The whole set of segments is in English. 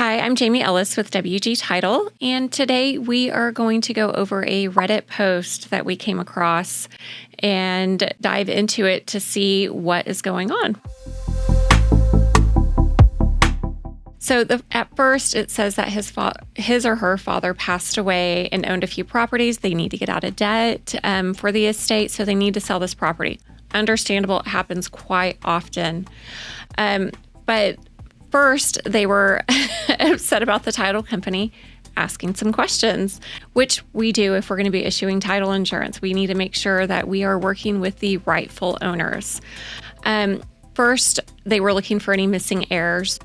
Hi, I'm Jamie Ellis with WG Title, and today we are going to go over a Reddit post that we came across and dive into it to see what is going on. So at first it says that his or her father passed away and owned a few properties. They need to get out of debt for the estate, so they need to sell this property. Understandable, it happens quite often. But first, they were upset about the title company asking some questions, which we do if we're going to be issuing title insurance. We need to make sure that we are working with the rightful owners. First, they were looking for any missing heirs.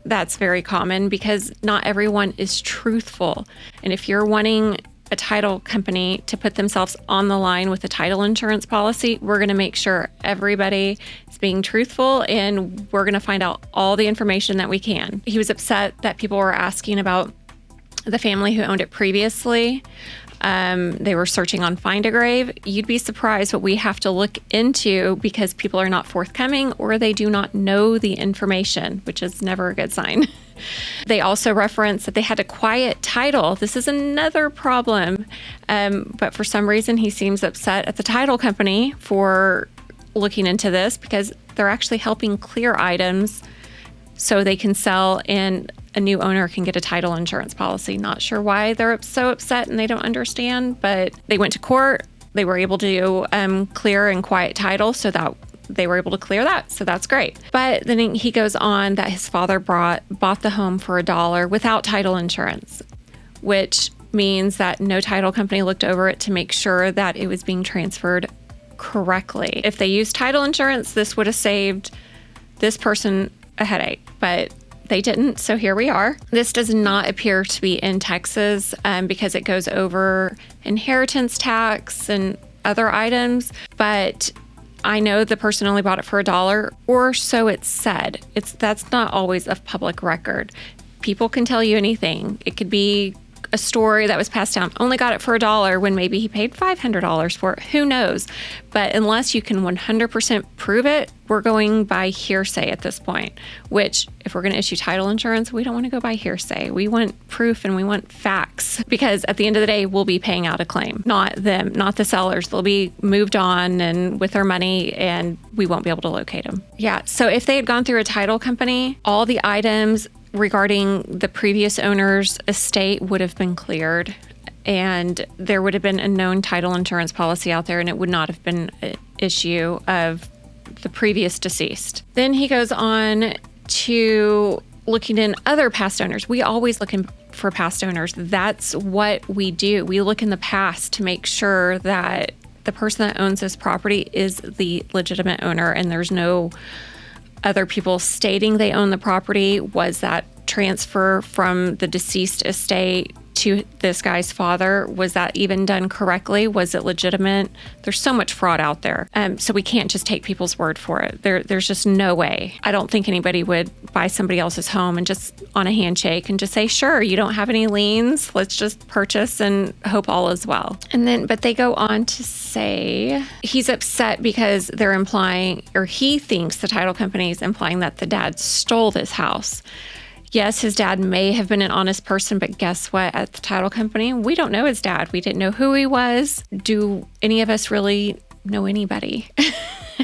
That's very common because not everyone is truthful. And if you're wanting a title company to put themselves on the line with a title insurance policy, we're going to make sure everybody is being truthful and we're going to find out all the information that we can. He was upset that people were asking about the family who owned it previously. They were searching on Find a Grave. You'd be surprised what we have to look into because people are not forthcoming or they do not know the information, which is never a good sign. They also reference that they had a quiet title. This is another problem. But for some reason, he seems upset at the title company for looking into this because they're actually helping clear items so they can sell and a new owner can get a title insurance policy. Not sure why they're so upset and they don't understand, but they went to court. They were able to clear and quiet title so that they were able to clear that. So that's great. But then he goes on that his father bought the home for $1 without title insurance, which means that no title company looked over it to make sure that it was being transferred correctly. If they used title insurance, this would have saved this person a headache, but they didn't, so here we are. This does not appear to be in Texas because it goes over inheritance tax and other items, but I know the person only bought it for $1, or so it's said. That's not always a public record. People can tell you anything. It could be a story that was passed down, only got it for $1 when maybe he paid $500 for it. Who knows? But unless you can 100% prove it, we're going by hearsay at this point, which if we're going to issue title insurance, we don't want to go by hearsay. We want proof and we want facts because at the end of the day, we'll be paying out a claim, not them, not the sellers. They'll be moved on and with their money and we won't be able to locate them. Yeah. So if they had gone through a title company, all the items regarding the previous owner's estate would have been cleared and there would have been a known title insurance policy out there and it would not have been an issue of the previous deceased. Then he goes on to looking in other past owners. We always look for past owners. That's what we do. We look in the past to make sure that the person that owns this property is the legitimate owner and there's no other people stating they own the property. Was that transfer from the deceased estate to this guy's father? Was that even done correctly? Was it legitimate? There's so much fraud out there. So we can't just take people's word for it. There's just no way. I don't think anybody would buy somebody else's home and just on a handshake and just say, sure, you don't have any liens. Let's just purchase and hope all is well. But they go on to say he's upset because they're implying, or he thinks the title company is implying that the dad stole this house. Yes, his dad may have been an honest person, but guess what? At the title company, we don't know his dad. We didn't know who he was. Do any of us really know anybody?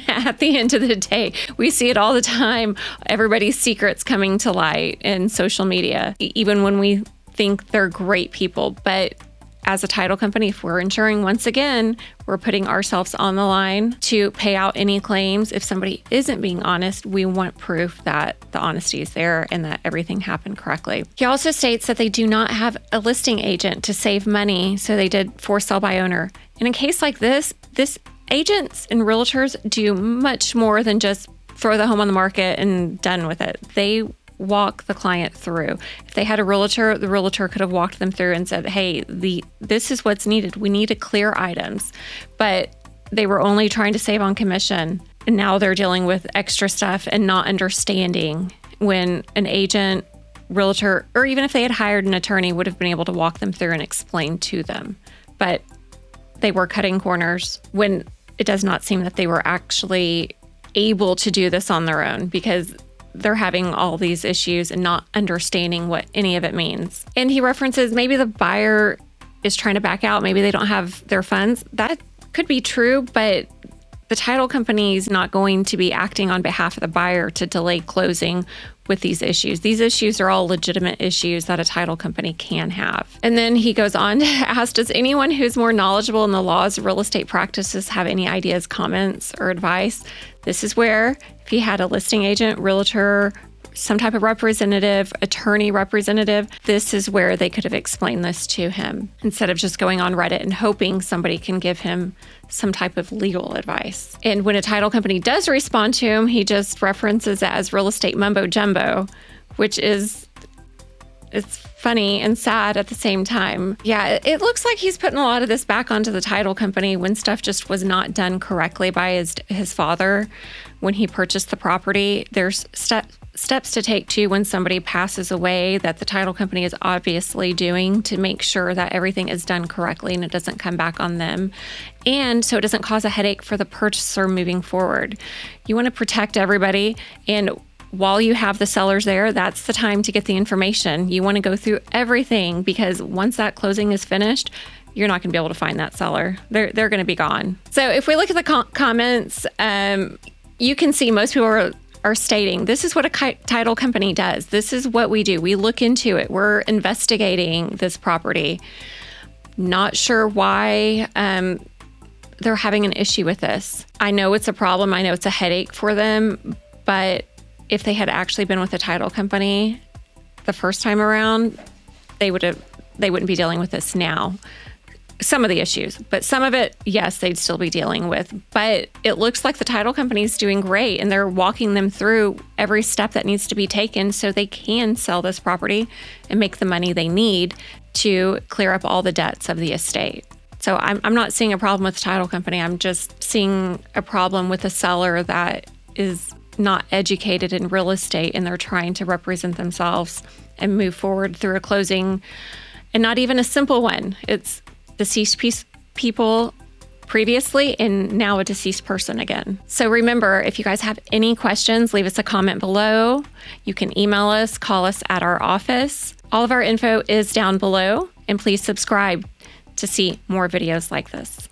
At the end of the day, we see it all the time. Everybody's secrets coming to light in social media, even when we think they're great people. But as a title company, if we're insuring, once again, we're putting ourselves on the line to pay out any claims. If somebody isn't being honest, we want proof that the honesty is there and that everything happened correctly. He also states that they do not have a listing agent to save money, so they did for sale by owner. In a case like this agents and realtors do much more than just throw the home on the market and done with it. They walk the client through. If they had a realtor, the realtor could have walked them through and said, hey, this is what's needed. We need to clear items. But they were only trying to save on commission. And now they're dealing with extra stuff and not understanding when an agent, realtor, or even if they had hired an attorney, would have been able to walk them through and explain to them. But they were cutting corners when it does not seem that they were actually able to do this on their own because they're having all these issues and not understanding what any of it means. And he references maybe the buyer is trying to back out. Maybe they don't have their funds. That could be true, but the title company is not going to be acting on behalf of the buyer to delay closing with these issues. These issues are all legitimate issues that a title company can have. And then he goes on to ask, does anyone who's more knowledgeable in the laws of real estate practices have any ideas, comments, or advice? This is where, if he had a listing agent, realtor, some type of representative, attorney representative, this is where they could have explained this to him instead of just going on Reddit and hoping somebody can give him some type of legal advice. And when a title company does respond to him, he just references it as real estate mumbo jumbo, which is, it's funny and sad at the same time. Yeah, it looks like he's putting a lot of this back onto the title company when stuff just was not done correctly by his father when he purchased the property. There's steps to take too when somebody passes away that the title company is obviously doing to make sure that everything is done correctly and it doesn't come back on them. And so it doesn't cause a headache for the purchaser moving forward. You want to protect everybody, and while you have the sellers there, that's the time to get the information. You want to go through everything, because once that closing is finished, you're not going to be able to find that seller. They're going to be gone. So if we look at the comments, you can see most people are stating, this is what a title company does. This is what we do. We look into it. We're investigating this property. Not sure why they're having an issue with this. I know it's a problem. I know it's a headache for them, but if they had actually been with a title company the first time around, they wouldn't be dealing with this now. Some of the issues, but some of it, yes, they'd still be dealing with. But it looks like the title company is doing great, and they're walking them through every step that needs to be taken so they can sell this property and make the money they need to clear up all the debts of the estate. So I'm not seeing a problem with the title company. I'm just seeing a problem with a seller that is not educated in real estate, and they're trying to represent themselves and move forward through a closing, and not even a simple one. It's deceased people previously and now a deceased person again. So remember, if you guys have any questions, leave us a comment below. You can email us, call us at our office. All of our info is down below, and please subscribe to see more videos like this.